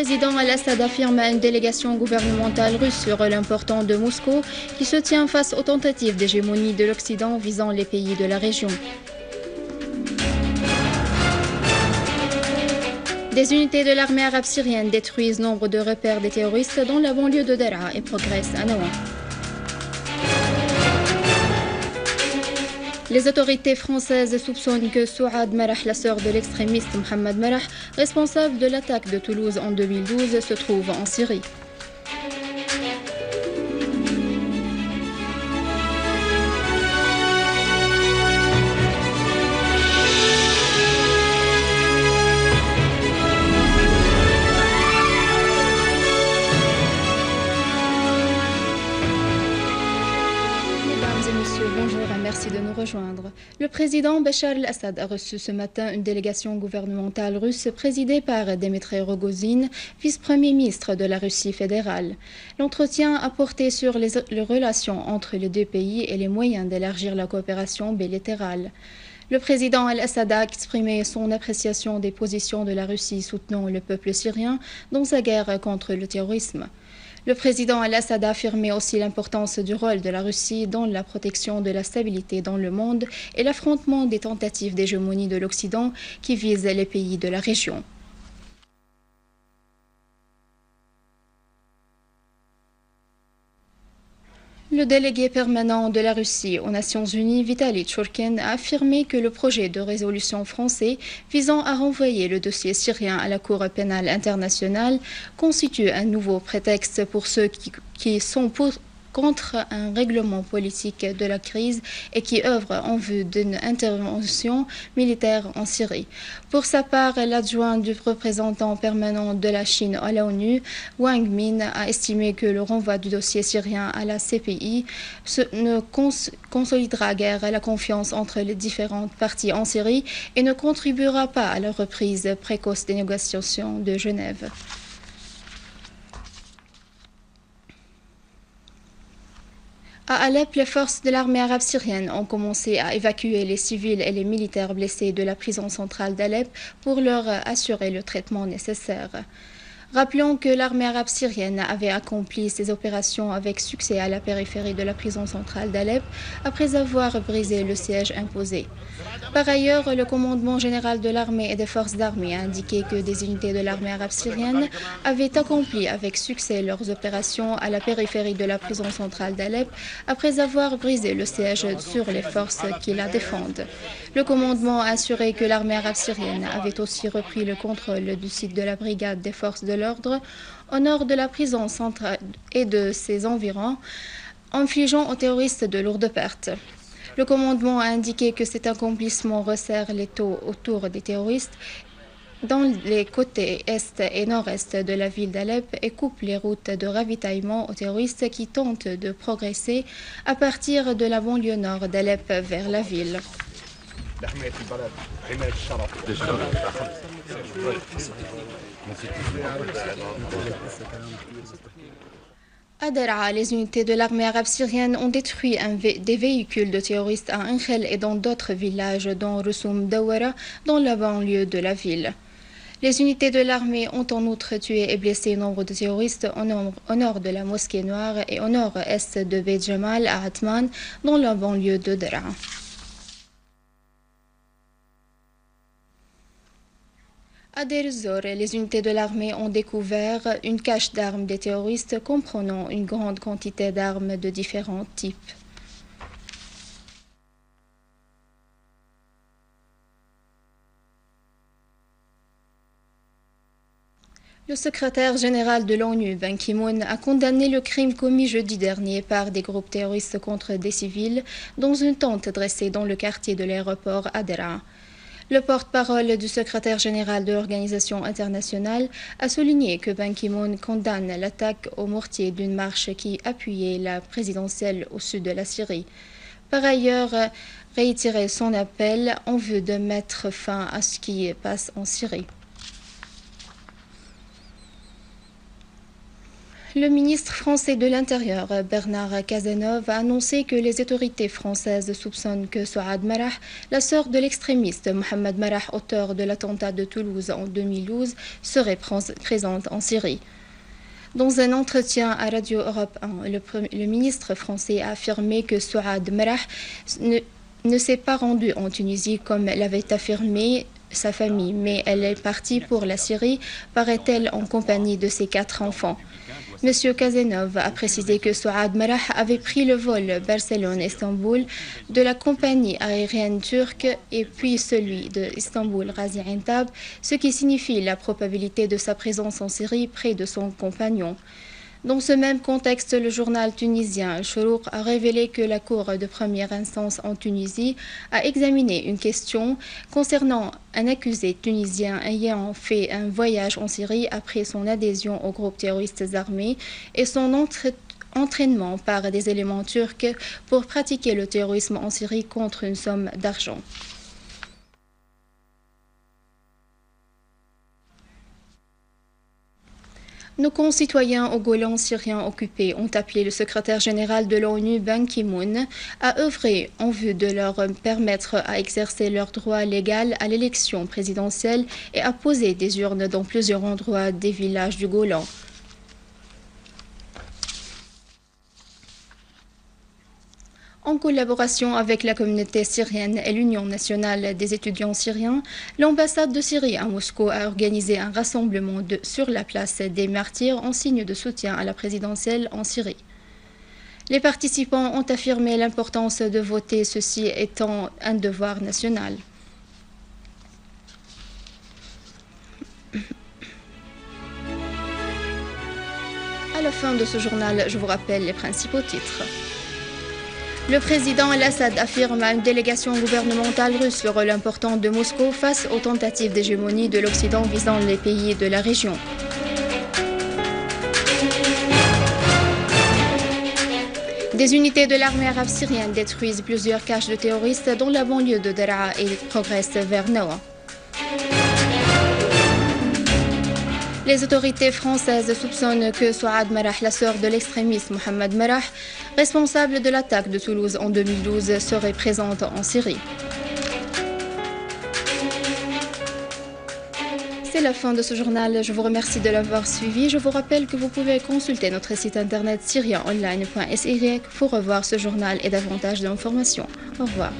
président Al-Assad affirme à une délégation gouvernementale russe le rôle important de Moscou qui se tient face aux tentatives d'hégémonie de l'Occident visant les pays de la région. Des unités de l'armée arabe syrienne détruisent nombre de repères des terroristes dans la banlieue de Daraa et progressent à Nawa. Les autorités françaises soupçonnent que Souad Marah, la sœur de l'extrémiste Mohamed Marah, responsable de l'attaque de Toulouse en 2012, se trouve en Syrie. Merci de nous rejoindre. Le président Bachar el-Assad a reçu ce matin une délégation gouvernementale russe présidée par Dmitry Rogozin, vice-premier ministre de la Russie fédérale. L'entretien a porté sur les relations entre les deux pays et les moyens d'élargir la coopération bilatérale. Le président al-Assad a exprimé son appréciation des positions de la Russie soutenant le peuple syrien dans sa guerre contre le terrorisme. Le président al-Assad a affirmé aussi l'importance du rôle de la Russie dans la protection de la stabilité dans le monde et l'affrontement des tentatives d'hégémonie de l'Occident qui visent les pays de la région. Le délégué permanent de la Russie aux Nations Unies, Vitaly Churkin, a affirmé que le projet de résolution français visant à renvoyer le dossier syrien à la Cour pénale internationale constitue un nouveau prétexte pour ceux qui sont contre un règlement politique de la crise et qui œuvrent en vue d'une intervention militaire en Syrie. Pour sa part, l'adjoint du représentant permanent de la Chine à l'ONU, Wang Min, a estimé que le renvoi du dossier syrien à la CPI ne consolidera guère la confiance entre les différentes parties en Syrie et ne contribuera pas à la reprise précoce des négociations de Genève. À Alep, les forces de l'armée arabe syrienne ont commencé à évacuer les civils et les militaires blessés de la prison centrale d'Alep pour leur assurer le traitement nécessaire. Rappelons que l'armée arabe syrienne avait accompli ses opérations avec succès à la périphérie de la prison centrale d'Alep après avoir brisé le siège imposé. Par ailleurs, le commandement général de l'armée et des forces d'armée a indiqué que des unités de l'armée arabe syrienne avaient accompli avec succès leurs opérations à la périphérie de la prison centrale d'Alep après avoir brisé le siège sur les forces qui la défendent. Le commandement a assuré que l'armée arabe syrienne avait aussi repris le contrôle du site de la brigade des forces de l'ordre au nord de la prison centrale et de ses environs, infligeant aux terroristes de lourdes pertes. Le commandement a indiqué que cet accomplissement resserre les taux autour des terroristes dans les côtés est et nord-est de la ville d'Alep et coupe les routes de ravitaillement aux terroristes qui tentent de progresser à partir de la banlieue nord d'Alep vers la ville. À Daraa, les unités de l'armée arabe syrienne ont détruit des véhicules de terroristes à Ankhel et dans d'autres villages, dont Russoum Dawara, dans la banlieue de la ville. Les unités de l'armée ont en outre tué et blessé nombre de terroristes au nord de la mosquée noire et au nord-est de Beit Jamal à Atman, dans la banlieue de Daraa. À Deir ez-Zor, les unités de l'armée ont découvert une cache d'armes des terroristes comprenant une grande quantité d'armes de différents types. Le secrétaire général de l'ONU, Ban Ki-moon, a condamné le crime commis jeudi dernier par des groupes terroristes contre des civils dans une tente dressée dans le quartier de l'aéroport à Daraa. Le porte-parole du secrétaire général de l'organisation internationale a souligné que Ban Ki-moon condamne l'attaque au mortier d'une marche qui appuyait la présidentielle au sud de la Syrie. Par ailleurs, réitéré son appel en vue de mettre fin à ce qui passe en Syrie. Le ministre français de l'Intérieur, Bernard Cazeneuve, a annoncé que les autorités françaises soupçonnent que Souad Marah, la sœur de l'extrémiste Mohamed Marah, auteur de l'attentat de Toulouse en 2012, serait présente en Syrie. Dans un entretien à Radio Europe 1, le ministre français a affirmé que Souad Marah ne s'est pas rendue en Tunisie comme l'avait affirmé sa famille, mais elle est partie pour la Syrie, paraît-elle, en compagnie de ses 4 enfants. M. Cazeneuve a précisé que Souad Marah avait pris le vol Barcelone-Istanbul de la compagnie aérienne turque et puis celui de Istanbul-Gaziantep, ce qui signifie la probabilité de sa présence en Syrie près de son compagnon. Dans ce même contexte, le journal tunisien Al-Shourouk a révélé que la Cour de première instance en Tunisie a examiné une question concernant un accusé tunisien ayant fait un voyage en Syrie après son adhésion aux groupes terroristes armés et son entraînement par des éléments turcs pour pratiquer le terrorisme en Syrie contre une somme d'argent. Nos concitoyens au Golan syrien occupé ont appelé le secrétaire général de l'ONU, Ban Ki-moon, à œuvrer en vue de leur permettre à exercer leur droit légal à l'élection présidentielle et à poser des urnes dans plusieurs endroits des villages du Golan. En collaboration avec la communauté syrienne et l'Union nationale des étudiants syriens, l'ambassade de Syrie à Moscou a organisé un rassemblement sur la place des Martyrs en signe de soutien à la présidentielle en Syrie. Les participants ont affirmé l'importance de voter, ceci étant un devoir national. À la fin de ce journal, je vous rappelle les principaux titres. Le président al-Assad affirme à une délégation gouvernementale russe le rôle important de Moscou face aux tentatives d'hégémonie de l'Occident visant les pays de la région. Des unités de l'armée arabe syrienne détruisent plusieurs caches de terroristes dans la banlieue de Daraa et progressent vers Nawa. Les autorités françaises soupçonnent que Souad Marah, la sœur de l'extrémiste Mohamed Marah, responsable de l'attaque de Toulouse en 2012, serait présente en Syrie. C'est la fin de ce journal. Je vous remercie de l'avoir suivi. Je vous rappelle que vous pouvez consulter notre site internet syriaonline.sy pour revoir ce journal et davantage d'informations. Au revoir.